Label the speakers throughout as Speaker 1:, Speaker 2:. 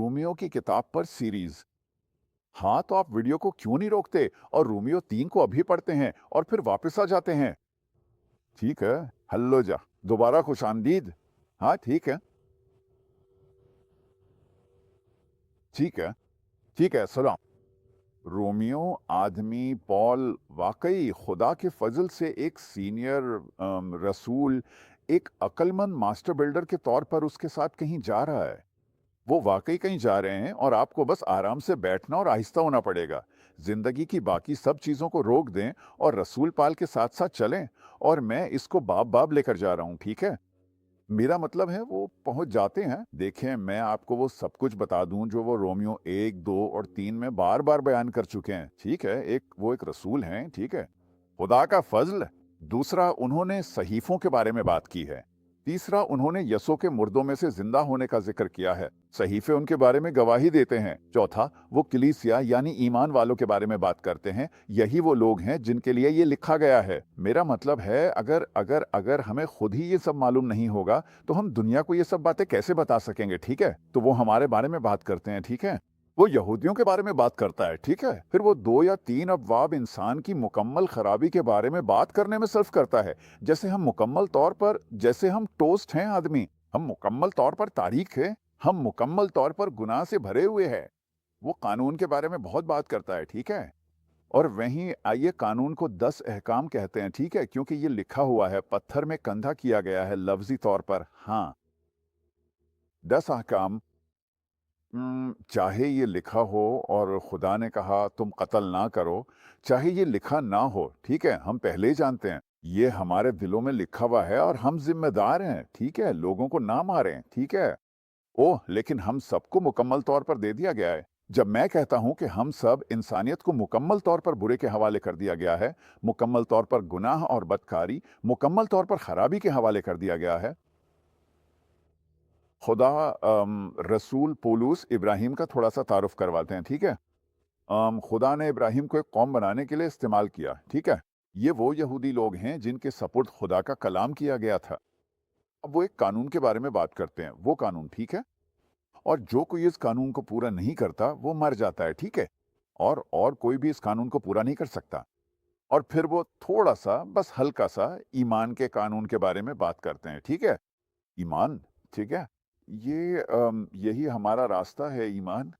Speaker 1: Romeo की किताब पर सीरीज। हाँ, तो आप वीडियो को क्यों नहीं रोकते और रोमियो 3 को अभी पढ़ते हैं और फिर वापस आ जाते हैं? ठीक है, हल्लो जा, दोबारा खुशामदीद। हाँ, ठीक है, ठीक है, सुनो। रोमियो आदमी पॉल वाकई खुदा के फजल से एक सीनियर रसूल, एक अक्लमंद मास्टर बिल्डर के तौर पर उसके साथ कहीं जा रहा है। वो वाकई कहीं जा रहे हैं और आपको बस आराम से बैठना और आहिस्ता होना पड़ेगा। जिंदगी की बाकी सब चीजों को रोक दें और रसूल पाल के साथ साथ चलें। और मैं इसको बाब बाब लेकर जा रहा हूँ, ठीक है? मेरा मतलब है वो पहुंच जाते हैं। देखें, मैं आपको वो सब कुछ बता दूं जो वो रोमियो 1, 2 और 3 में बार बार बयान कर चुके हैं, ठीक है? वो एक रसूल हैं, ठीक है? खुदा का फजल। दूसरा, उन्होंने सहीफों के बारे में बात की है। तीसरा, उन्होंने यसो के मुर्दों में से जिंदा होने का जिक्र किया है। सहीफे उनके बारे में गवाही देते हैं। चौथा, वो कलीसिया यानी ईमान वालों के बारे में बात करते हैं। यही वो लोग हैं जिनके लिए ये लिखा गया है। मेरा मतलब है, अगर अगर अगर हमें खुद ही ये सब मालूम नहीं होगा तो हम दुनिया को ये सब बातें कैसे बता सकेंगे, ठीक है? तो वो हमारे बारे में बात करते हैं, ठीक है? वो यहूदियों के बारे में बात करता है, ठीक है? फिर वो 2 या 3 अबवाब इंसान की मुकम्मल खराबी के बारे में बात करने में सर्फ करता है। जैसे हम टोस्ट हैं आदमी। हम मुकम्मल तौर पर तारीख है। हम मुकम्मल तौर पर गुनाह से भरे हुए हैं। वो कानून के बारे में बहुत बात करता है, ठीक है? और वहीं आइए, कानून को 10 अहकाम कहते हैं, ठीक है? क्योंकि ये लिखा हुआ है, पत्थर में कंधा किया गया है लफ्जी तौर पर। हाँ, 10 अहकाम। चाहे ये लिखा हो और खुदा ने कहा तुम कत्ल ना करो, चाहे ये लिखा ना हो, ठीक है? हम पहले ही जानते हैं ये हमारे दिलों में लिखा हुआ है और हम जिम्मेदार हैं, ठीक है? लोगों को ना मारें, ठीक है? ओह, लेकिन हम सबको मुकम्मल तौर पर दे दिया गया है। जब मैं कहता हूं कि हम सब इंसानियत को मुकम्मल तौर पर बुरे के हवाले कर दिया गया है, मुकम्मल तौर पर गुनाह और बदकारी, मुकम्मल तौर पर खराबी के हवाले कर दिया गया है। खुदा रसूल पौलुस इब्राहिम का थोड़ा सा तारुफ करवाते हैं, ठीक है? खुदा ने इब्राहिम को एक कौम बनाने के लिए इस्तेमाल किया, ठीक है? ये वो यहूदी लोग हैं जिनके सपुर्द खुदा का कलाम किया गया था। अब वो एक कानून के बारे में बात करते हैं, वो कानून, ठीक है? और जो कोई इस कानून को पूरा नहीं करता वो मर जाता है, ठीक है? और कोई भी इस कानून को पूरा नहीं कर सकता। और फिर वो थोड़ा सा, बस हल्का सा ईमान के कानून के बारे में बात करते हैं, ठीक है? ईमान, ठीक है? यही हमारा रास्ता है, ईमान।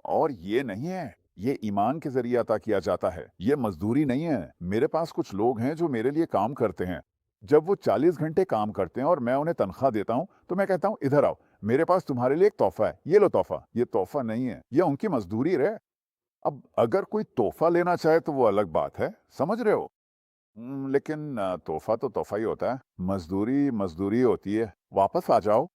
Speaker 1: और ये नहीं है, ये ईमान के ज़रिए अता किया जाता है, ये मज़दूरी नहीं है। मेरे पास कुछ लोग हैं जो मेरे लिए काम करते हैं। जब वो 40 घंटे काम करते हैं और मैं उन्हें तनख्वाह देता हूँ, तो मैं कहता हूँ, "इधर आओ, मेरे पास तुम्हारे लिए एक तोहफ़ा है, ये लो तोहफ़ा।" ये तोहफ़ा नहीं है, ये उनकी मज़दूरी है। अब अगर कोई तोहफ़ा लेना चाहे तो वो अलग बात है, समझ रहे हो? लेकिन तोहफ़ा तो तोहफ़ा ही होता है, मज़दूरी मज़दूरी होती है। वापस आ जाओ।